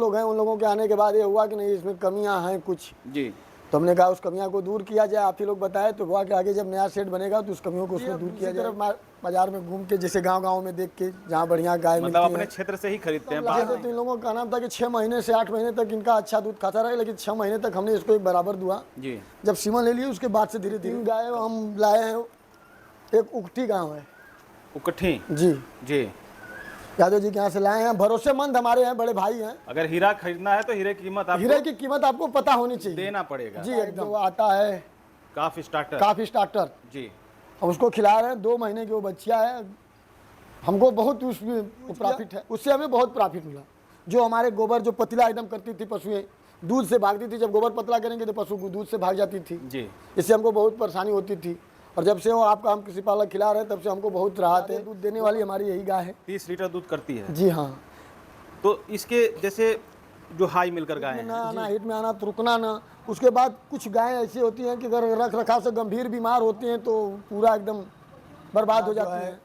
लोग हैं, उन लोगों के आने के बाद ये हुआ कि नहीं इसमें कमियां हैं कुछ जी। तो हमने कहा उस कमियां को दूर किया जाए। आप ही लोग बताए तो हुआ कि आगे जब नया सेट बनेगा तो उस कमियों को उसमें दूर किया जाए। बाजार में घूम के जैसे गांव-गांव में देख के जहां बढ़िया गाय मिलती मतलब है अपने क्षेत्र से ही खरीदते हैं। जैसे तो इन लोगों का कहना था कि 6 महीने से 8 महीने तक इनका अच्छा दूध खाता रहे, लेकिन 6 महीने तक हमने इसको एक बराबर दुआ। जी। जब सीमन ले लिए उसके बाद से धीरे-धीरे गाय हम लाए हैं। एक उकठी गाँव है, उकट्ठी। जी जी। यादव जी के यहाँ से लाए हैं, भरोसेमंद हमारे हैं, बड़े भाई हैं। अगर हीरा खरीदना है तो हीरे की कीमत आपको हीरे की कीमत आपको पता होनी चाहिए, देना पड़ेगा। जी एकदम। वो आता है काफ स्टार्टर। काफी स्टार्टर, जी। हम उसको खिला रहे हैं। 2 महीने की वो बच्चिया है। हमको बहुत उसमें प्रॉफिट है, उससे हमें बहुत प्रॉफिट मिला। जो हमारे गोबर जो पतला एकदम करती थी पशुएं, दूध से भागती थी। जब गोबर पतला करेंगे तो पशु दूध से भाग जाती थी जी। इससे हमको बहुत परेशानी होती थी। और जब से वो आपका हम किसी पालक खिला रहे हैं तब से हमको बहुत राहत है। दूध देने वाली हमारी यही गाय है। 30 लीटर दूध करती है। जी हाँ। तो इसके जैसे जो हाई मिलकर गाय ना हैं, आना, हिट में आना तो रुकना ना। उसके बाद कुछ गायें ऐसी होती हैं कि अगर रख रखाव से गंभीर बीमार होती हैं तो पूरा एकदम बर्बाद हो जाती है।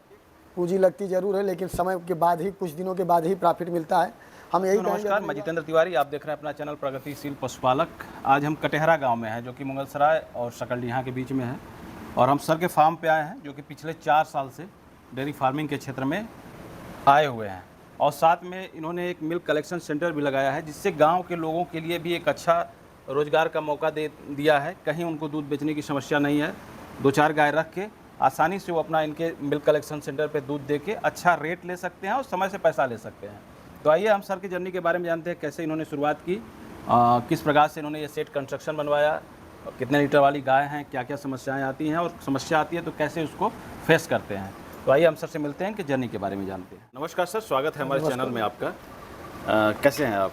पूंजी लगती जरूर है, लेकिन समय के बाद ही, कुछ दिनों के बाद ही प्रॉफिट मिलता है। हम यही नमस्कार, मैं जितेंद्र तिवारी, आप देख रहे हैं अपना चैनल प्रगतिशील पशुपालक। आज हम कटेहरा गांव में हैं जो कि मुगलसराय और सकलडीहा के बीच में है, और हम सर के फार्म पे आए हैं जो कि पिछले 4 साल से डेयरी फार्मिंग के क्षेत्र में आए हुए हैं। और साथ में इन्होंने एक मिल्क कलेक्शन सेंटर भी लगाया है, जिससे गांव के लोगों के लिए भी एक अच्छा रोज़गार का मौका दे दिया है। कहीं उनको दूध बेचने की समस्या नहीं है। 2-4 गाय रख के आसानी से वो अपना इनके मिल्क कलेक्शन सेंटर पे दूध दे के अच्छा रेट ले सकते हैं और समय से पैसा ले सकते हैं। तो आइए हम सर की जर्नी के बारे में जानते हैं, कैसे इन्होंने शुरुआत की, किस प्रकार से इन्होंने ये सेट कंस्ट्रक्शन बनवाया, कितने लीटर वाली गाय हैं, क्या क्या समस्याएं आती हैं, और समस्या आती है तो कैसे उसको फेस करते हैं। तो आइए हम सर से मिलते हैं कि जर्नी के बारे में जानते हैं। नमस्कार सर, स्वागत है हमारे चैनल में आपका। कैसे हैं आप?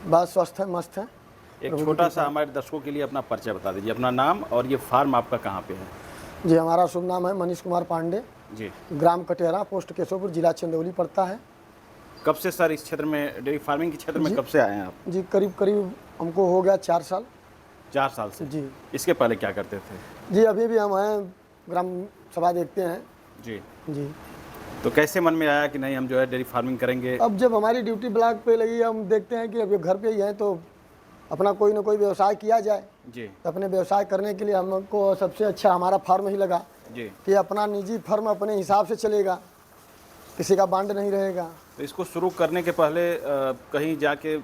बस स्वस्थ है, मस्त है। एक छोटा सा हमारे दर्शकों के लिए अपना परिचय बता दीजिए, अपना नाम और ये फार्म आपका कहाँ पे है। जी, हमारा शुभ नाम है मनीष कुमार पांडे जी। ग्राम कटेहरा, पोस्ट केशवपुर, जिला चंदौली पड़ता है। कब से सर इस क्षेत्र में, डेयरी फार्मिंग के क्षेत्र में कब से आए हैं आप? जी, करीब करीब हमको हो गया 4 साल। 4 साल से। जी। इसके पहले क्या करते थे? जी, अभी भी हम हैं, ग्राम सभा देखते हैं। जी। जी। तो कैसे मन में आया कि नहीं हम जो है डेयरी फार्मिंग करेंगे? अब जब हमारी ड्यूटी ब्लॉक पे लगी, हम देखते हैं कि अब घर पे ही है तो अपना कोई ना कोई व्यवसाय किया जाए। जी। तो अपने व्यवसाय करने के लिए हमको सबसे अच्छा हमारा फार्म ही लगा जी। कि अपना निजी फार्म अपने हिसाब से चलेगा, किसी का बांड नहीं रहेगा। तो इसको शुरू करने के पहले कहीं जाके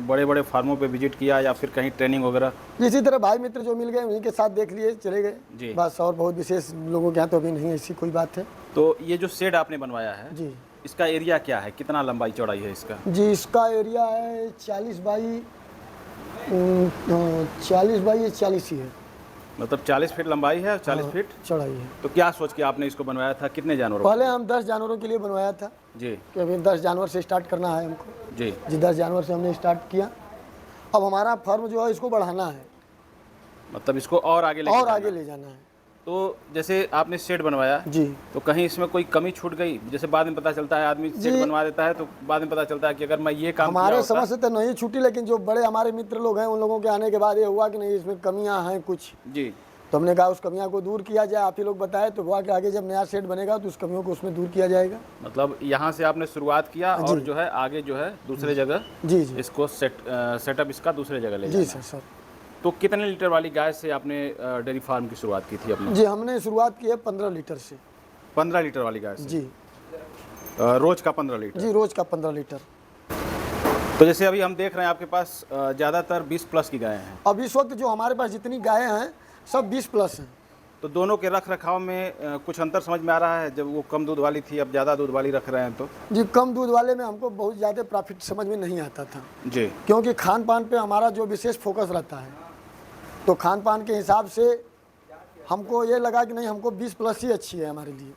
बड़े बड़े फार्मों पे विजिट किया या फिर कहीं ट्रेनिंग वगैरह? इसी तरह भाई मित्र जो मिल गए उन्हीं के साथ देख लिए, चले जी। गए बस। और बहुत विशेष लोगों के यहाँ तो अभी नहीं ऐसी कोई बात है। तो ये जो शेड आपने बनवाया है जी, इसका एरिया क्या है, कितना लंबाई चौड़ाई है इसका? जी इसका एरिया है 40 बाई 40 ही है, मतलब 40 फीट लंबाई है और 40 फीट चौड़ाई है। तो क्या सोच के आपने इसको बनवाया था, कितने जानवरों? पहले हम 10 जानवरों के लिए बनवाया था जी। कि अभी 10 जानवर से स्टार्ट करना है हमको। जी। जी, 10 जानवर से हमने स्टार्ट किया। अब हमारा फार्म जो है इसको बढ़ाना है, मतलब इसको और आगे ले जाना है। तो जैसे आपने शेड बनवाया जी, तो कहीं इसमें कोई कमी छूट गई? जैसे बाद में पता चलता है, आदमी शेड बनवा देता है तो बाद में पता चलता है कि अगर मैं ये काम हमारे किया समझ से तो नहीं छूटी, लेकिन जो बड़े हमारे मित्र लोग हैं उन लोगों के आने के बाद ये हुआ कि नहीं इसमें कमियां हैं कुछ। जी। तो हमने कहा उस कमियां को दूर किया जाए। आप ही लोग बताए तो हुआ कि आगे जब नया सेट बनेगा तो उस कमियों को उसमें दूर किया जाएगा। मतलब यहाँ से आपने शुरुआत किया और जो है आगे जो है दूसरे जगह जी जी इसको सेटअप इसका दूसरे जगह ले जी जाना। सर। तो कितने लीटर वाली गाय से आपने डेयरी फार्म की शुरुआत की थी अपनी? जी, हमने शुरुआत की है 15 लीटर से। 15 लीटर वाली गाय से? जी। रोज का 15 लीटर? जी, रोज का 15 लीटर। तो जैसे अभी हम देख रहे हैं आपके पास ज़्यादातर 20 प्लस की गायें हैं। अब इस वक्त जो हमारे पास जितनी गायें हैं सब 20 प्लस हैं। तो दोनों के रख रखाव में कुछ अंतर समझ में आ रहा है? जब वो कम दूध वाली थी, अब ज़्यादा दूध वाली रख रहे हैं तो? जी, कम दूध वाले में हमको बहुत ज़्यादा प्रॉफिट समझ में नहीं आता था। जी। क्योंकि खान पान पे हमारा जो विशेष फोकस रहता है, तो खान पान के हिसाब से हमको ये लगा कि नहीं हमको 20 प्लस ही अच्छी है हमारे लिए।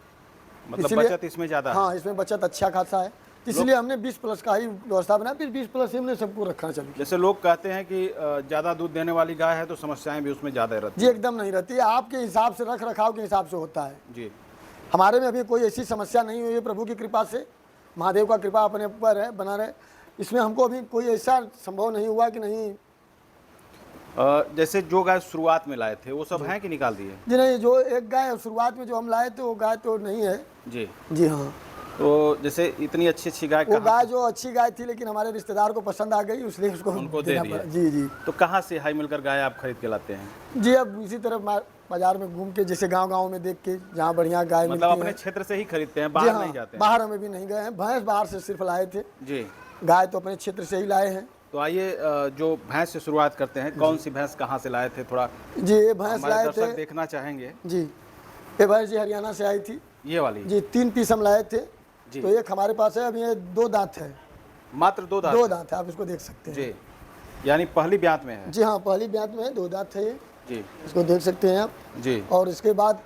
मतलब बचत इसमें ज़्यादा है? हाँ, इसमें बचत अच्छा खासा है, इसलिए हमने 20 प्लस का ही व्यवस्था बनाया। फिर 20 प्लस ही हमने सबको रखना चाहिए। जैसे लोग कहते हैं कि ज़्यादा दूध देने वाली गाय है तो समस्याएं भी उसमें ज़्यादा रहती जी, एकदम नहीं रहती है। आपके हिसाब से, रख रखाव के हिसाब से होता है। जी। हमारे में अभी कोई ऐसी समस्या नहीं हुई है, प्रभु की कृपा से, महादेव का कृपा अपने ऊपर है, बना रहे। इसमें हमको अभी कोई ऐसा संभव नहीं हुआ कि नहीं। जैसे जो गाय शुरुआत में लाए थे वो सब हैं कि निकाल दिए? जी नहीं, जो एक गाय शुरुआत में जो हम लाए थे वो गाय तो नहीं है। जी। जी हाँ। तो जैसे इतनी अच्छी गाय वो कहाँ गाय जो अच्छी गाय थी लेकिन हमारे रिश्तेदार को पसंद आ गई, इसलिए उसको उनको दे देना दिया। पड़ा। जी जी तो कहाँ से हाई मिलकर गाय आप खरीद के लाते हैं? जी। अब इसी तरह बाजार में घूम के, जैसे गांव में देख के जहाँ बढ़िया गाय मतलब मिलती अपने है। क्षेत्र से ही खरीदते हैं, जी बाहर हाँ, नहीं जाते हैं? बाहर हमें भी नहीं गए हैं, भैंस बाहर से सिर्फ लाए थे, जी। गाय तो अपने क्षेत्र से ही लाए हैं। तो आइए जो भैंस से शुरुआत करते हैं, कौन सी भैंस कहाँ से लाए थे, थोड़ा जी ये भैंस हमारे लाए दर्शक थे देखना चाहेंगे। जी। ये भैंस जी हरियाणा से आई थी ये वाली जी। 3 पीस हम लाए थे। जी। तो एक हमारे पास है, अभी ये 2 दांत है। मात्र 2 दांत? 2 दांत है, आप इसको देख सकते हैं जी, यानी पहली ब्यात में है? जी हाँ, पहली ब्यात में है, 2 दांत है ये, जी इसको देख सकते हैं आप। जी। और इसके बाद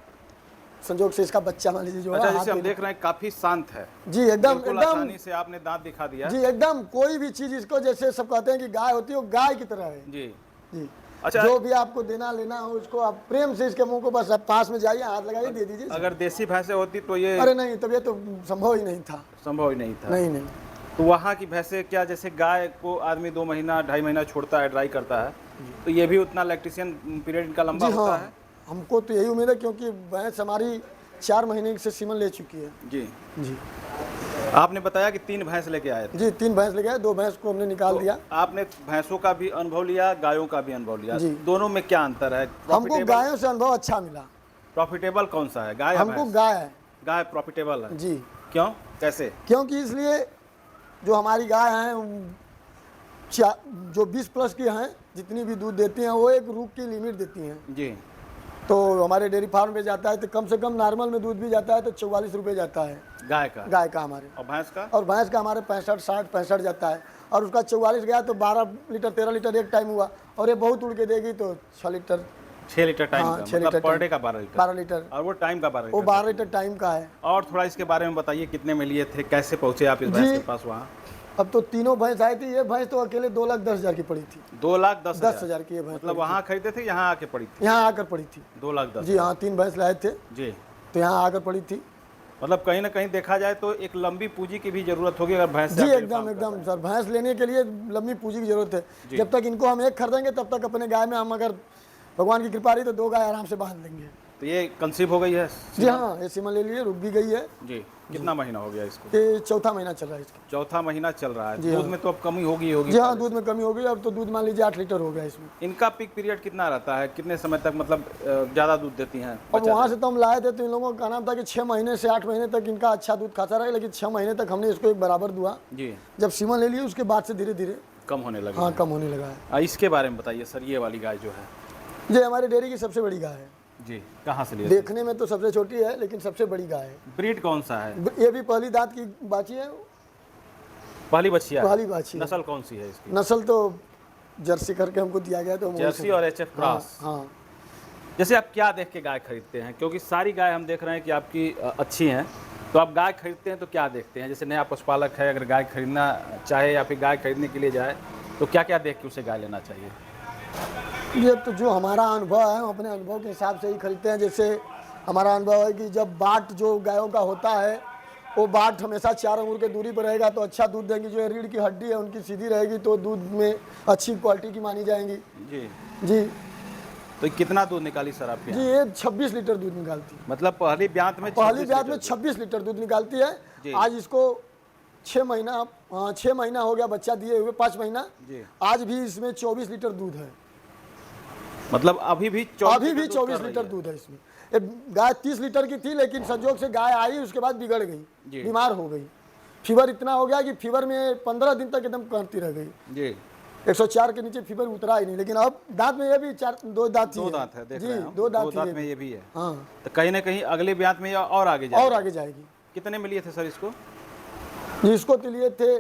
संजोग से इसका बच्चा मान लीजिए जो है अच्छा, हाथ जैसे हम में- देख रहे हैं काफी शांत है जी एकदम बिल्कुल, एकदम आसानी से आपने दांत दिखा दिया। जी एकदम। कोई भी चीज इसको, जैसे सब कहते हैं कि गाय होती है, वो गाय की तरह है जी। जी। अच्छा, जो भी आपको देना लेना हो उसको आप प्रेम से इसके मुंह को बस आप पास में जाइए, हाथ लगाइए, दे दीजिए। अगर देसी भैंसें होती तो ये अरे नहीं, तब ये तो संभव ही नहीं था। संभव ही नहीं था। नहीं नहीं। तो वहाँ की भैंसें क्या, जैसे गाय को आदमी 2 महीना 2.5 महीना छोड़ता है, ड्राई करता है, तो ये भी उतना लैक्टेशन पीरियड इनका लंबा जी होता हाँ, है? हमको तो यही उम्मीद है, क्योंकि भैंस हमारी 4 महीने से सीमन ले चुकी है। जी। जी आपने बताया कि 3 भैंस लेके आए थे। जी, 3 भैंस ले गए, 2 भैंस को हमने निकाल दिया। आपने भैंसों का भी अनुभव लिया, गायों का भी अनुभव लिया, जी। दोनों में क्या अंतर है? हमको गायों से अनुभव अच्छा मिला। प्रॉफिटेबल कौन सा है, गाय या हमको भैंस? गाय है गाय प्रॉफिटेबल है। जी। क्यों, कैसे? क्योंकि इसलिए जो हमारी गाय हैं जो 20 प्लस की हैं, जितनी भी दूध देती हैं वो एक रूप की लिमिट देती हैं। जी। तो हमारे डेयरी फार्म पे जाता है तो कम से कम नॉर्मल में दूध भी जाता है तो 44 रुपये जाता है गाय का? गाय का हमारे। और भैंस का? और भैंस का हमारे 65 जाता है। और उसका 44 गया तो 12 लीटर 13 लीटर एक टाइम हुआ। और ये बहुत उड़ के देगी तो 6 लीटर 6 लीटर टाइम हाँ, का, 6 मतलब लीटर पर डे टाइम। का 12 लीटर? 12 लीटर। और वो टाइम का 12 वो लीटर? 12 लीटर टाइम का है। और थोड़ा इसके बारे में बताइए, कितने में लिए थे, कैसे पहुंचे आप इस भैंस जी। के पास वहाँ? अब तो तीनों भैंस आई थी। ये भैंस तो अकेले 2,10,000 की पड़ी थी। 2,10,000 की ये भैंस मतलब वहाँ खरीदे थे, यहाँ आके पड़ी थी? यहाँ आकर पड़ी थी। 2,10,000 जी हाँ, 3 भैंस लाए थे जी। तो यहाँ आकर पड़ी थी। मतलब कहीं ना कहीं देखा जाए तो एक लंबी पूंजी की भी जरूरत होगी अगर भैंस से जी आप डेयरी एकदम फार्म एकदम कर सर, भैंस लेने के लिए लंबी पूंजी की जरूरत है। जब तक इनको हम एक खरीदेंगे तब तक अपने गाय में हम, अगर भगवान की कृपा रही तो 2 गाय आराम से बांध लेंगे। रहे हैं। तो ये कंसीव हो गई है? जी हाँ, ये सीमन ले लिए, रुक भी गई है। जी। कितना महीना हो गया इसको? ये 4था महीना चल रहा है इसका। 4था महीना चल रहा है। जी दूध हाँ। में तो अब कमी होगी होगी? जी हाँ, दूध में कमी हो गई। अब तो दूध मान लीजिए 8 लीटर हो गया इसमें। इनका पीक पीरियड कितना रहता है, कितने समय तक मतलब ज़्यादा दूध देती हैं? अब वहाँ से तो हम लाए थे तो इन लोगों का कहना था कि 6 महीने से 8 महीने तक इनका अच्छा दूध खाता रहे, लेकिन 6 महीने तक हमने इसको एक बराबर दुआ। जी। जब सीमन ले लिए उसके बाद से धीरे धीरे कम होने लगे? हाँ, कम होने लगा है। इसके बारे में बताइए सर, ये वाली गाय जो है? ये हमारी डेयरी की सबसे बड़ी गाय है जी। कहाँ से लिए? देखने में तो सबसे छोटी है लेकिन सबसे बड़ी गाय है। ब्रीड कौन सा है? ये भी पहली दांत की बाची है, पहली बच्चिया? पहली बाची है। नस्ल कौन सी है इसकी? नस्ल तो जर्सी करके हमको दिया गया तो हम वही जर्सी से- और एचएफ हाँ, क्रॉस? हाँ। जैसे आप क्या देख के गाय खरीदते हैं, क्योंकि सारी गाय हम देख रहे हैं कि आपकी अच्छी हैं, तो आप गाय खरीदते हैं तो क्या देखते हैं? जैसे नया पशुपालक है, अगर गाय खरीदना चाहे या फिर गाय खरीदने के लिए जाए तो क्या क्या देख के उसे गाय लेना चाहिए? ये तो जो हमारा अनुभव है हम अपने अनुभव के हिसाब से ही खरीदते हैं। जैसे हमारा अनुभव है कि जब बाट जो गायों का होता है वो बाट हमेशा 4 अंगुल के दूरी पर रहेगा तो अच्छा दूध देंगी। जो रीढ़ की हड्डी है उनकी सीधी रहेगी तो दूध में अच्छी क्वालिटी की मानी जाएंगी। जी। जी तो कितना दूध निकाली सर आपके जी, यहाँ? ये 26 लीटर दूध निकालती है। मतलब पहली ब्यात में पहली 26 ब्यात में लीटर दूध। 26 लीटर दूध निकालती है। जी। आज इसको 6 महीना हो गया बच्चा दिए हुए, 5 महीना। जी। आज भी इसमें 24 लीटर दूध है। मतलब अभी भी 24 लीटर दूध है इसमें। ये गाय 30 लीटर की थी लेकिन संजोग से गाय आई उसके बाद बिगड़ जी। गई, बीमार हो गई। फीवर इतना हो गया कि फीवर में 15 दिन तक एकदम करती रह गई। जी। 104 के नीचे फीवर उतरा ही नहीं। लेकिन अब दांत में ये भी 2 दांत ही 2 दांत है, देख जी, रहे हैं हम। 2 दांत 2 दांत ही में है। ये भी है। हाँ, तो कहीं ना कहीं अगले ब्यात में या और आगे जाए? और आगे जाएगी। कितने में लिए थे सर इसको? जिसको तो लिए थे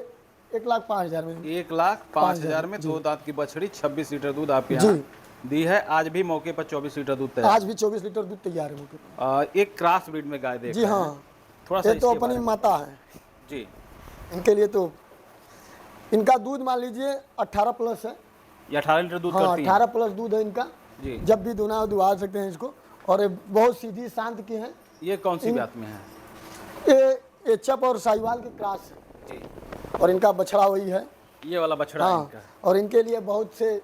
1,05,000 में। 1,05,000 में 2 दांत की बछड़ी 26 लीटर दूध आपके जी। यहाँ दी है। आज भी मौके पर 24 लीटर दूध तैयार। आज भी 24 लीटर दूध तैयार है मुझे। एक क्रॉस ब्रीड में गाय देख जी रहे हैं। हाँ, थोड़ा सा ये तो इसके अपनी बारे में- माता है। जी। इनके लिए तो इनका दूध मान लीजिए 18 प्लस है। ये 18 लीटर दूध हाँ, करती है? 18 प्लस दूध है इनका। जी। जब भी दुना हो दुआ सकते हैं इसको। और ये बहुत सीधी शांत की है। ये कौन सी ब्यात में है? ये एचएफ और साहिवाल के क्रॉस है। जी। और इनका बछड़ा वही है। ये वाला बछड़ा है हाँ, इनका? और इनके लिए बहुत से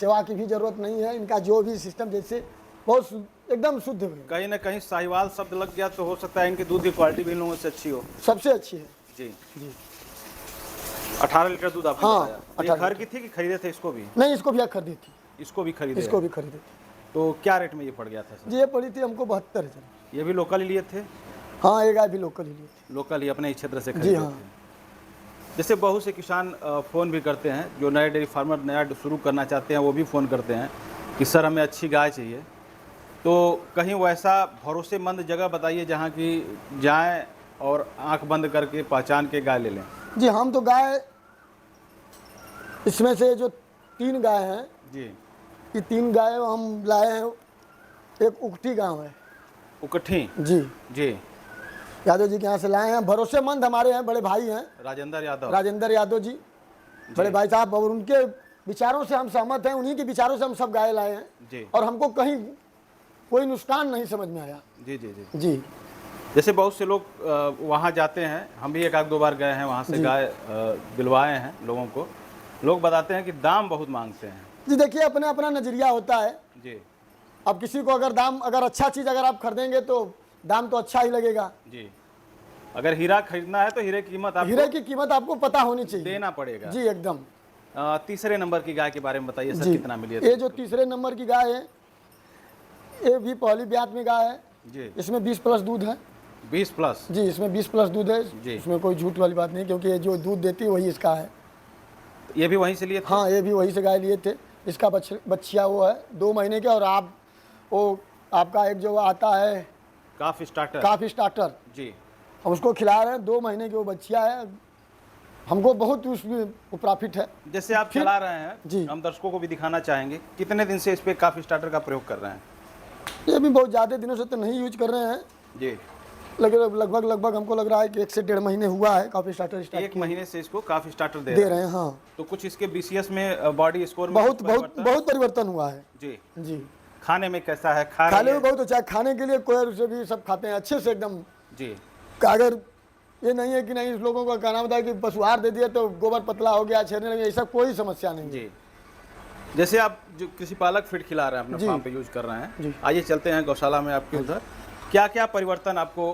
सेवा की भी जरूरत नहीं है। इनका जो भी सिस्टम, जैसे बहुत एकदम शुद्ध है, कहीं ना कहीं साहिवाल शब्द लग गया तो हो सकता है इनकी दूध की क्वालिटी भी इन लोगों से अच्छी हो। सबसे अच्छी है जी जी। 18 लीटर दूध आपने हाँ, बताया। तो ये 18 घर की थी कि खरीदे थे इसको भी? नहीं, इसको भी खरीदी थी, इसको भी खरीदे इसको हैं। भी खरीदी थी। तो क्या रेट में ये पड़ गया था सर? जी ये पड़ी थी हमको 72,000। ये भी लोकल ही लिए थे? हाँ, ये गाय भी लोकल ही ली थी। लोकल ही अपने ही क्षेत्र से जी खरीदे हाँ। थे। जैसे बहुत से किसान फ़ोन भी करते हैं, जो नए डेयरी फार्मर नया शुरू करना चाहते हैं वो भी फ़ोन करते हैं कि सर हमें अच्छी गाय चाहिए। तो कहीं वैसा भरोसेमंद जगह बताइए जहाँ की जाएं और आंख बंद करके पहचान के गाय ले लें। जी हम तो गाय, इसमें से जो 3 गाय हैं, जी। ये 3 गाय हम लाए हैं। एक उकठी गांव है उकट्ठी? जी, जी। यादव जी के यहाँ से लाए हैं। भरोसेमंद हमारे हैं, बड़े भाई हैं राजेंद्र यादव। राजेंद्र यादव जी, बड़े भाई साहब, और उनके विचारों से हम सहमत हैं। उन्हीं के विचारों से हम सब गाय लाए हैं जी। और हमको कहीं कोई नुकसान नहीं समझ में आया। जी जी जी। जी जैसे बहुत से लोग वहाँ जाते हैं, हम भी एक आध 2 बार गए हैं वहाँ से गाय दिलवाए हैं लोगों को। लोग बताते हैं कि दाम बहुत मांगते हैं। जी देखिए, अपना अपना नज़रिया होता है। जी अब किसी को अगर दाम, अगर अच्छा चीज़ अगर आप खरीदेंगे तो दाम तो अच्छा ही लगेगा। जी। अगर हीरा खरीदना है तो हीरे की कीमत आपको हीरे की कीमत आपको पता होनी चाहिए, देना पड़ेगा। जी एकदम। तीसरे नंबर की गाय के बारे में बताइए सर, जी, कितना मिली है? ये जो तीसरे नंबर की गाय है, ये भी पहली ब्यात में गाय है। जी। इसमें 20+ दूध है। 20+? जी, इसमें 20+ दूध है। जी। इसमें कोई झूठ वाली बात नहीं, क्योंकि ये जो दूध देती है वही इसका है। ये भी वहीं से लिए थे? हाँ, ये भी वहीं से गाय लिए थे। इसका बच्चिया वो है 2 महीने के। और आप वो आपका एक जो आता है काफ स्टार्टर? काफ स्टार्टर, जी। हम उसको खिला रहे हैं। 2 महीने की वो बच्चिया है। हमको बहुत उसमें प्रॉफिट है। जैसे आप चला रहे हैं, जी। हम दर्शकों को भी दिखाना चाहेंगे, कितने दिन से इस पे काफ स्टार्टर का प्रयोग कर रहे हैं? ये भी बहुत ज़्यादा दिनों से तो नहीं यूज कर रहे हैं, जी। लेकिन लगभग हमको लग रहा है कि 1 से 1.5 महीने हुआ है काफी स्टार्टर स्टार्ट 1 महीने से इसको काफ स्टार्टर दे रहे हैं। हाँ, तो कुछ इसके BCS में बॉडी स्कोर में बहुत परिवर्तन हुआ है। जी। जी, खाने में कैसा है? खा खाने रही में बहुत अच्छा है। खाने के लिए कोयर से भी सब खाते हैं अच्छे से एकदम। जी। अगर ये नहीं है कि नहीं इस लोगों का कहना होता है कि पशुहार दे दिया तो गोबर पतला हो गया, छेड़ने लगे, ऐसा कोई समस्या नहीं है। जी। जैसे आप जो कृषि पालक फीड खिला रहे हैं, अपने जी। फार्म पे यूज कर रहे जी। हैं, आइए चलते हैं गौशाला में आपके उधर। क्या क्या परिवर्तन आपको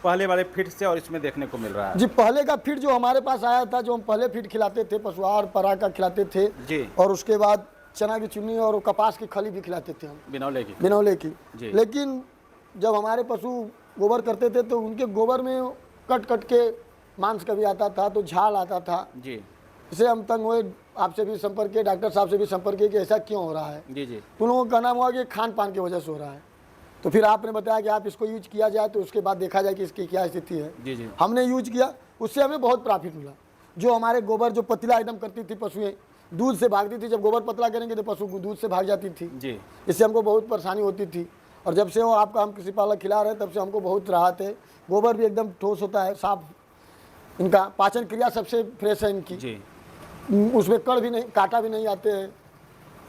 पहले वाले फीड से और इसमें देखने को मिल रहा है? जी, पहले का फीड जो हमारे पास आया था, जो हम पहले फीड खिलाते थे, पशुहार परा का खिलाते थे जी। और उसके बाद चना की चुन्नी और कपास की खली भी खिलाते थे हम, बिनौले की? बिनौले की। जी। लेकिन जब हमारे पशु गोबर करते थे तो उनके गोबर में कट के मांस कभी आता था, तो झाल आता था। जी। इसे हम तंग हुए, आपसे भी संपर्क किए, डॉक्टर साहब से भी संपर्क किए कि ऐसा क्यों हो रहा है। जी। जी। तो उन लोगों का कहना हुआ कि खान पान की वजह से हो रहा है। तो फिर आपने बताया कि आप इसको यूज किया जाए, तो उसके बाद देखा जाए कि इसकी क्या स्थिति है। जी। जी। हमने यूज किया, उससे हमें बहुत प्रॉफिट मिला। जो हमारे गोबर जो पतला एकदम करती थी पशुएं, दूध से भागती थी। जब गोबर पतला करेंगे तो पशु दूध से भाग जाती थी। जी। इससे हमको बहुत परेशानी होती थी। और जब से वो आपका हम कृषि पालक खिला रहे हैं, तब से हमको बहुत राहत है। गोबर भी एकदम ठोस होता है, साफ। इनका पाचन क्रिया सबसे फ्रेश है इनकी। जी। उसमें कड़ भी नहीं, कांटा भी नहीं आते हैं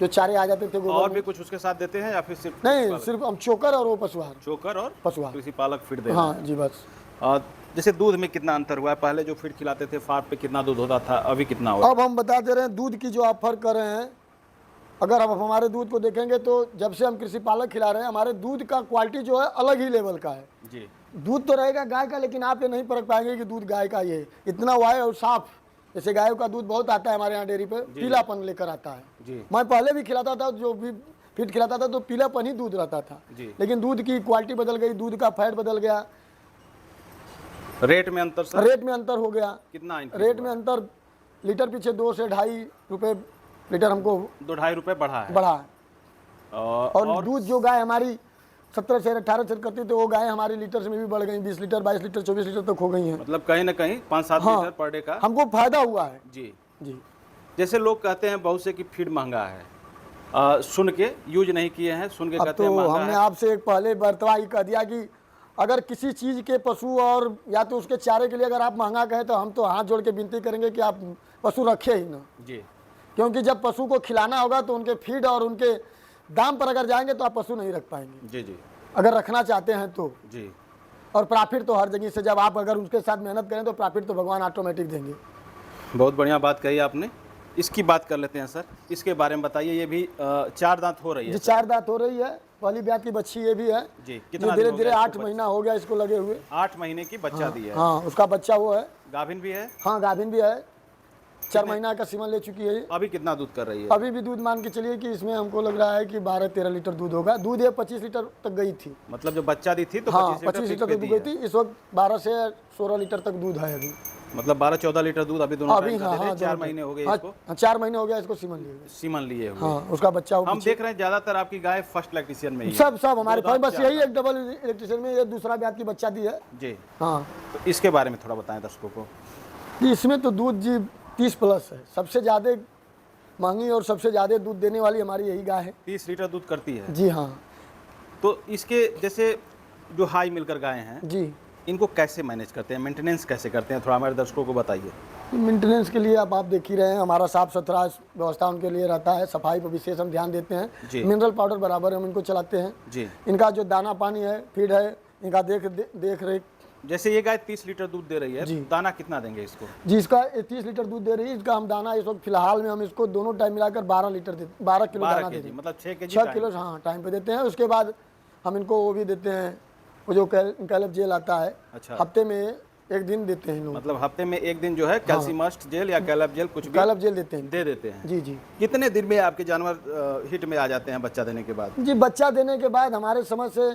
जो चारे आ जाते थे गोबर और में। भी कुछ उसके साथ देते हैं या फिर सिर्फ नहीं, सिर्फ हम चोकर और वो पशुहार। चोकर और पशुहार। कृषि पालक फीड दे रहे हाँ जी, बस। हैं। जैसे दूध में कितना अंतर हुआ है? पहले जो फीड खिलाते थे फार्म पे कितना दूध होता था, अभी कितना हुआ? अब हम बता दे रहे हैं दूध की जो आप फर्क कर रहे हैं। अगर आप हमारे दूध को देखेंगे तो जब से हम कृषि पालक खिला रहे हैं, हमारे दूध का क्वालिटी जो है अलग ही लेवल का है। जी। दूध तो रहेगा गाय का, लेकिन आप ये नहीं परख पाएंगे कि दूध गाय का ये इतना वाइड और साफ। जैसे गायों का दूध बहुत आता है हमारे यहाँ डेयरी पे, पीलापन लेकर आता है। जी। मैं पहले भी खिलाता था, जो भी फीड खिलाता था तो पीलापन ही दूध रहता था। जी। लेकिन दूध की क्वालिटी बदल गई, दूध का फैट बदल गया, रेट में अंतर सर? रेट में अंतर हो गया। कितना रेट में अंतर लीटर पीछे 2 से 2.5 रुपये लीटर हमको 2-2.5 रुपये बढ़ा है। बढ़ा है। और दूध जो गाय हमारी 17 से 18 से करती थी, वो गाय हमारी लीटर से में भी बढ़ गई, 20 लीटर 22 लीटर 24 लीटर तक हो गई हैं। मतलब कहीं ना कहीं 5-7 हाँ, लीटर पर डे का हमको फायदा हुआ है। जी। जी। जैसे लोग कहते हैं बहुत से कि फीड महंगा है, सुन के यूज नहीं किए हैं, सुन के अब कहते हैं तो महंगा हमने है। आपसे एक पहले बर्तवा ही कह दिया कि अगर किसी चीज़ के पशु और या तो उसके चारे के लिए अगर आप महंगा कहें, तो हम तो हाथ जोड़ के विनती करेंगे कि आप पशु रखे ही ना। जी। क्योंकि जब पशु को खिलाना होगा तो उनके फीड और उनके दाम पर अगर जाएंगे तो आप पशु नहीं रख पाएंगे। जी। जी। अगर रखना चाहते हैं तो। जी। और प्रॉफिट तो हर जगह से, जब आप अगर उसके साथ मेहनत करें तो प्रॉफिट तो भगवान ऑटोमेटिक देंगे। बहुत बढ़िया बात कही आपने। इसकी बात कर लेते हैं सर, इसके बारे में बताइए। ये भी 4 दांत हो रही है जी, सर। 4 दांत हो रही है। पहली ब्यात की बच्ची ये भी है जी। जो कितना धीरे दिन हो धीरे गया 8 महीना हो गया इसको लगे हुए। 8 महीने की बच्चा दी है। हाँ उसका बच्चा वो है, गाभिन भी है। हाँ गाभिन भी है, 4 महीना का सीमन ले चुकी है ये। अभी कितना दूध कर रही है? अभी भी दूध मान के चलिए कि इसमें हमको लग रहा है कि 12-13 लीटर दूध होगा। दूध ये 25 लीटर तक गई थी। मतलब जो बच्चा दी थी तो हाँ 25 25 लीटर लीटर पे दूध दी गई है। थी। इस वक्त 12 से 16 लीटर तक दूध है अभी। मतलब 12-14 लीटर दूध अभी दोनों अभी टाइम का हाँ दे रहे हाँ हैं। 4 महीने हो गए इसको। हाँ 4 महीने हो गया इसको सीमन लिए हुए। सीमन लिए हुए। हाँ उसका बच्चा हम देख रहे हैं ज्यादातर आपकी गाय फर्स्ट लैक्टेशन में ही है। सब हमारे दो पास दांत बस चार यही एक डबल इलेक्ट्रिशियन में ये दूसरा ब्यात की बच्चा दी है। जी। हाँ तो इसके बारे में थोड़ा बताएं दर्शकों को। कि इसमें तो दूध जी 30 प्लस है। सबसे ज़्यादा महंगी और सबसे ज़्यादा दूध देने वाली हमारी यही गाय है। 30 लीटर दूध करती है। जी हाँ तो इसके जैसे जो हाई मिलकर गाय हैं जी। इनको कैसे मैनेज करते हैं, मेंटेनेंस कैसे करते हैं, थोड़ा हमारे दर्शकों को बताइए। मेंटेनेंस के लिए आप देख ही रहे हैं, हमारा साफ सुथरा व्यवस्था उनके लिए रहता है। सफाई पर विशेष हम ध्यान देते जी। हैं। मिनरल पाउडर बराबर हम इनको चलाते हैं। जी। इनका जो दाना पानी है, फीड है, इनका देख रेख। जैसे ये गाय 30 लीटर दूध दे रही है, जी। दाना कितना देंगे इसको? जी इसका 30 लीटर दूध दे रही है। इसका हम दाना इस वक्त फिलहाल में हम इसको दोनों टाइम मिलाकर 12 किलो 12 दाना दे केजी, रहे हैं। मतलब 6 केजी 6 किलो हाँ टाइम पे देते हैं। उसके बाद हम इनको वो भी देते हैं, वो जो कैलब जेल आता है। अच्छा। हफ्ते में एक दिन देते हैं लोग। मतलब हफ्ते में एक दिन जो है कैल्सीमस्ट जेल या कैलब जेल कुछ भी कैलब जेल देते हैं। दे देते हैं। जी जी कितने दिन में आपके जानवर हिट में आ जाते हैं बच्चा देने के बाद? जी बच्चा देने के बाद हमारे समझ से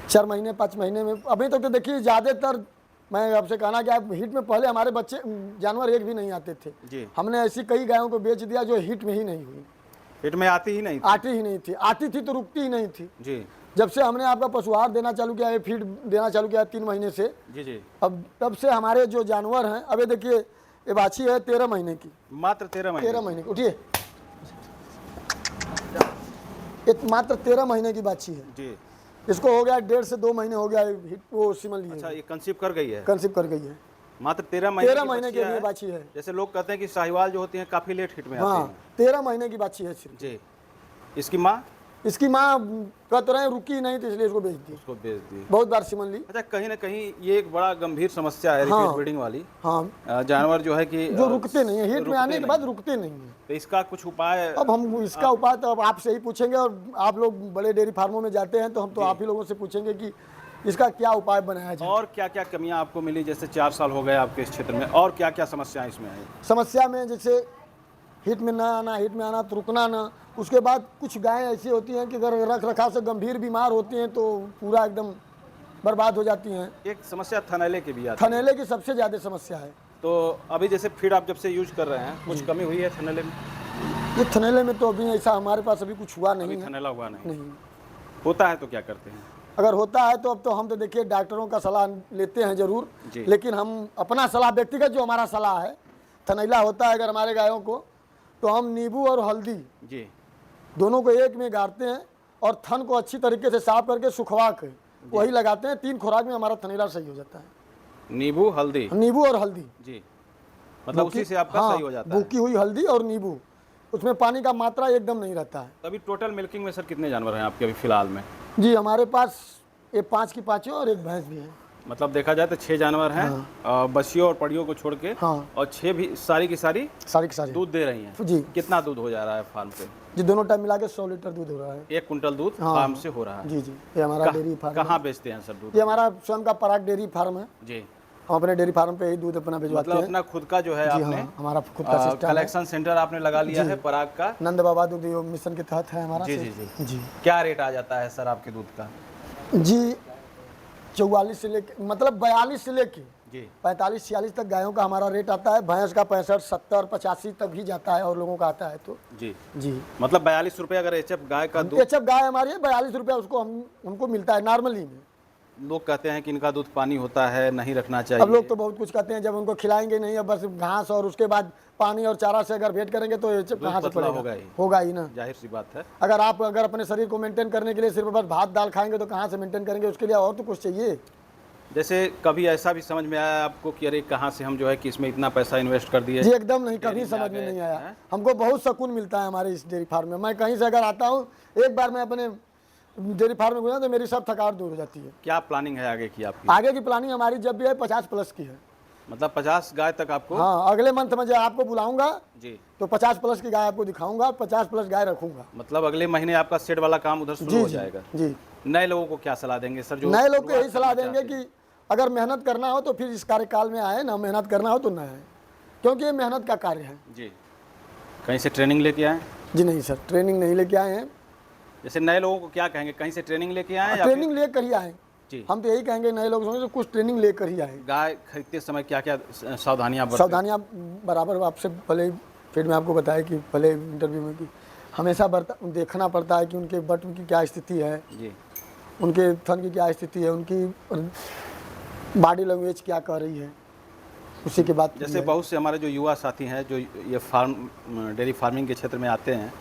4 महीने 5 महीने में। अभी तक तो देखिए ज़्यादातर मैं आपसे कहना कि आप हिट में पहले हमारे बच्चे जानवर एक भी नहीं आते थे। जी। हमने ऐसी कई गायों को बेच दिया जो हिट में ही नहीं हुई, हिट में आती ही नहीं थी। आती ही नहीं थी। आती थी तो रुकती ही नहीं थी। जी जब से हमने आपका पशुआहार देना चालू किया है, फीड देना चालू किया है 3 महीने से, जी जी। अब तब से हमारे जो जानवर हैं, अभी देखिए ये बाछी है 13 महीने की। मात्र 13 महीने? 13 महीने की, उठिए। एक मात्र 13 महीने की बाछी है। जी। इसको हो गया 1.5 से 2 महीने हो गया वो सीमन लिए। अच्छा, ये कंसीव कर गई है? कंसीव कर गई है। मात्र 13 महीने 13 महीने के बच्चियां लिए हैं। बाछी है। जैसे लोग कहते हैं कि साहिवाल जो होती हैं काफी लेट हिट में आती हाँ हैं। 13 महीने की बाछी है सिर्फ। जी। इसकी माँ? इसकी माँ कह तो रहे रुकी नहीं तो इसलिए इसको बेच दी। उसको बेच दी। बहुत बार सीमन ली। अच्छा, कहीं ना कहीं ये एक बड़ा गंभीर समस्या है हाँ। रिपीट ब्रीडिंग वाली। हाँ जानवर जो है कि जो रुकते नहीं है, हिट में रुकते आने के नहीं। बाद रुकते नहीं है। तो इसका कुछ उपाय? अब हम इसका उपाय तो अब आपसे ही पूछेंगे, और आप लोग बड़े डेयरी फार्मों में जाते हैं तो हम तो आप ही लोगों से पूछेंगे कि इसका क्या उपाय बनाया जाए। और क्या क्या कमियां आपको मिली? जैसे 4 साल हो गए आपके इस क्षेत्र में, और क्या क्या समस्याएं इसमें आई? समस्या में जैसे हिट में ना आना, हिट में आना तो रुकना ना। उसके बाद कुछ गायें ऐसी होती हैं कि अगर रख रखाव से गंभीर बीमार होती हैं तो पूरा एकदम बर्बाद हो जाती हैं। एक समस्या थनैले की भी आती है। थनैले की सबसे ज़्यादा समस्या है। तो अभी जैसे फीड आप जब से यूज कर रहे हैं, कुछ कमी हुई है थनैले में? ये थनैले में तो अभी ऐसा हमारे पास अभी कुछ हुआ नहीं अभी है। थनैला हुआ नहीं। नहीं, होता है तो क्या करते हैं? अगर होता है तो अब तो हम तो देखिए डॉक्टरों का सलाह लेते हैं ज़रूर, जी। लेकिन हम अपना सलाह, व्यक्तिगत जो हमारा सलाह है, थनैला होता है अगर हमारे गायों को तो हम नींबू और हल्दी जी। दोनों को एक में गाड़ते हैं और थन को अच्छी तरीके से साफ करके सुखवा के वही लगाते हैं। 3 खुराक में हमारा थनैला सही हो जाता है। नींबू हल्दी? नींबू और हल्दी। जी। मतलब उसी से आपका हाँ, सही हो जाता है? भूकी हुई हल्दी और नींबू, उसमें पानी का मात्रा एकदम नहीं रहता है। तो अभी टोटल मिल्किंग में सर कितने जानवर हैं आपके अभी फिलहाल में? जी हमारे पास ये 5 की 5 और एक भैंस भी है। मतलब देखा जाए तो 6 जानवर हैं, बच्चियों और पड़ियों को छोड़ के। हाँ। और 6 भी सारी की सारी सारी की सारी दूध दे रही हैं। जी। कितना दूध हो जा रहा है फार्म पे? जी दोनों टाइम मिला के 100 लीटर दूध हो रहा है। 1 कुंटल दूध हाँ। फार्म से हो रहा है। जी जी, ये हमारा डेयरी फार्म है। कहाँ बेचते हैं सर दूध? ये हमारा स्वयं का पराग डेयरी फार्म है। जी। हम अपने डेयरी फार्म पे ही दूध अपना भिजवाते मतलब हैं। अपना खुद का जो है जी आपने हाँ, हमारा खुद का सिस्टम है। कलेक्शन सेंटर आपने लगा लिया है पराग का? नंद बाबा दूध योग मिशन के तहत है हमारा। जी जी जी। जी क्या रेट आ जाता है सर आपके दूध का? जी 44 से लेके मतलब 42 से लेके जी 45-46 तक गायों का हमारा रेट आता है। भैंस का 65, 70, 85 तक भी जाता है और लोगों का आता है तो। जी। जी मतलब 42 रुपये अगर एचएफ गाय का दूध? एचएफ गाय हमारी है, 42 रुपया उसको हमको मिलता है नॉर्मली में। लोग कहते हैं कि इनका दूध पानी होता है, नहीं रखना अब चाहिए। लोग तो बहुत कुछ कहते हैं, जब उनको खिलाएंगे नहीं, अब बस घास और उसके बाद पानी और चारा से अगर भेंट करेंगे तो एचएफ कहाँ से पतला पड़ेगा? होगा ही ना। जाहिर सी बात है। अगर आप अपने शरीर को मेंटेन करने के लिए सिर्फ बस भात दाल खाएंगे तो कहाँ से मेंटेन करेंगे? उसके लिए और तो कुछ चाहिए। जैसे कभी ऐसा भी समझ में आया आपको कि अरे कहाँ से हम जो है कि इसमें इतना पैसा इन्वेस्ट कर दिए? जी एकदम नहीं, कभी डेयरी में समझ आ में गए, नहीं आया। हैं? हमको बहुत सुकून मिलता है हमारे इस डेयरी फार्म में। मैं कहीं से अगर आता हूँ, एक बार मैं अपने डेयरी फार्म में घुसा तो मेरी सब थकावट दूर हो जाती है। क्या प्लानिंग है आगे की आपकी? आगे की प्लानिंग हमारी जब भी है 50 प्लस की है। मतलब 50 गाय तक आपको? हाँ, अगले मंथ में जब आपको बुलाऊंगा जी, तो 50 प्लस की गाय आपको दिखाऊंगा, 50 प्लस गाय रखूंगा। मतलब अगले महीने आपका शेड वाला काम उधर शुरू जी हो जी जाएगा। जी। नए लोगों को क्या सलाह देंगे सर? जो नए लोग को यही शुरुआत सलाह करना देंगे चाहते हैं? कि अगर मेहनत करना हो तो फिर इस कार्यकाल में आए, ना मेहनत करना हो तो न आए, क्योंकि ये मेहनत का कार्य है। जी, कहीं से ट्रेनिंग लेके आए? जी नहीं सर, ट्रेनिंग नहीं लेके आए हैं। जैसे नए लोगों को क्या कहेंगे, कहीं से ट्रेनिंग लेके आए या ट्रेनिंग लेकर ही आए। जी, हम तो यही कहेंगे नए लोग समझे तो कुछ ट्रेनिंग लेकर ही आए। गाय खरीदते समय क्या क्या सावधानियां बरतें? सावधानियाँ बराबर आपसे पहले फिर मैं आपको बताया कि पहले इंटरव्यू में कि हमेशा देखना पड़ता है कि उनके बट की क्या स्थिति है, जी, उनके थन की क्या स्थिति है, उनकी बॉडी लैंग्वेज क्या कर रही है, उसी के बाद जैसे बहुत से हमारे जो युवा साथी हैं जो ये डेयरी फार्मिंग के क्षेत्र में आते हैं,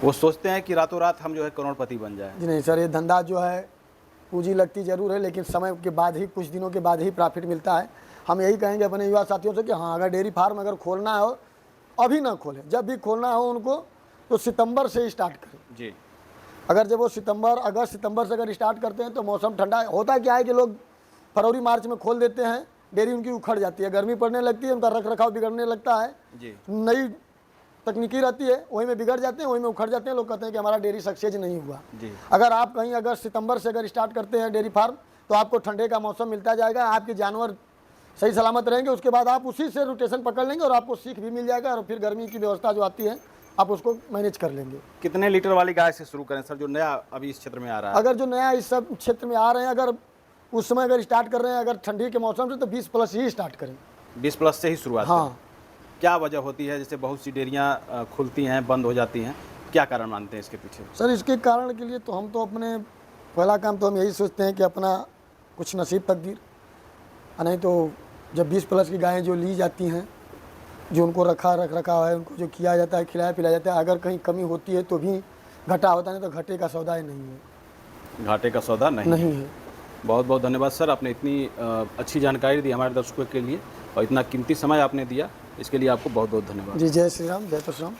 वो सोचते हैं कि रातों रात हम जो है करोड़पति बन जाए। जी नहीं सर, ये धंधा जो है पूंजी लगती ज़रूर है, लेकिन समय के बाद ही, कुछ दिनों के बाद ही प्रॉफिट मिलता है। हम यही कहेंगे अपने युवा साथियों से कि हाँ, अगर डेयरी फार्म अगर खोलना हो अभी ना खोलें, जब भी खोलना हो उनको तो सितंबर से स्टार्ट करें। जी, अगर जब वो अगस्त सितंबर से अगर स्टार्ट करते हैं तो मौसम ठंडा होता क्या है कि लोग फरवरी मार्च में खोल देते हैं, डेयरी उनकी उखड़ जाती है, गर्मी पड़ने लगती है, उनका रख रखाव बिगड़ने लगता है, जी, नई तकनीकी रहती है, वहीं में बिगड़ जाते हैं, वहीं में उखड़ जाते हैं। लोग कहते हैं कि हमारा डेयरी सक्सेस नहीं हुआ। जी, अगर आप कहीं अगस्त सितंबर से अगर स्टार्ट करते हैं डेयरी फार्म तो आपको ठंडे का मौसम मिलता जाएगा, आपके जानवर सही सलामत रहेंगे, उसके बाद आप उसी से रोटेशन पकड़ लेंगे और आपको सीख भी मिल जाएगा और फिर गर्मी की व्यवस्था जो आती है आप उसको मैनेज कर लेंगे। कितने लीटर वाली गाय से शुरू करें सर, जो नया अभी इस क्षेत्र में आ रहा है? अगर जो नया इस सब क्षेत्र में आ रहे हैं, अगर उस समय अगर स्टार्ट कर रहे हैं अगर ठंडी के मौसम से तो 20 प्लस ही स्टार्ट करें। 20 प्लस से ही शुरुआत करें। हाँ, क्या वजह होती है, जैसे बहुत सी डेयरियाँ खुलती हैं, बंद हो जाती हैं, क्या कारण मानते हैं इसके पीछे? सर इसके कारण के लिए तो हम तो अपने पहला काम तो हम यही सोचते हैं कि अपना कुछ नसीब तकदीर, नहीं तो जब 20 प्लस की गायें जो ली जाती हैं, जो उनको रख रखा है, उनको जो किया जाता है, खिलाया पिलाया जाता है, अगर कहीं कमी होती है तो भी घाटा होता है, नहीं तो घाटे का सौदा ही नहीं है। घाटे का सौदा नहीं है। बहुत बहुत धन्यवाद सर, आपने इतनी अच्छी जानकारी दी हमारे दर्शकों के लिए और इतना कीमती समय आपने दिया, इसके लिए आपको बहुत बहुत धन्यवाद। जी, जय श्री राम, जय परशुराम।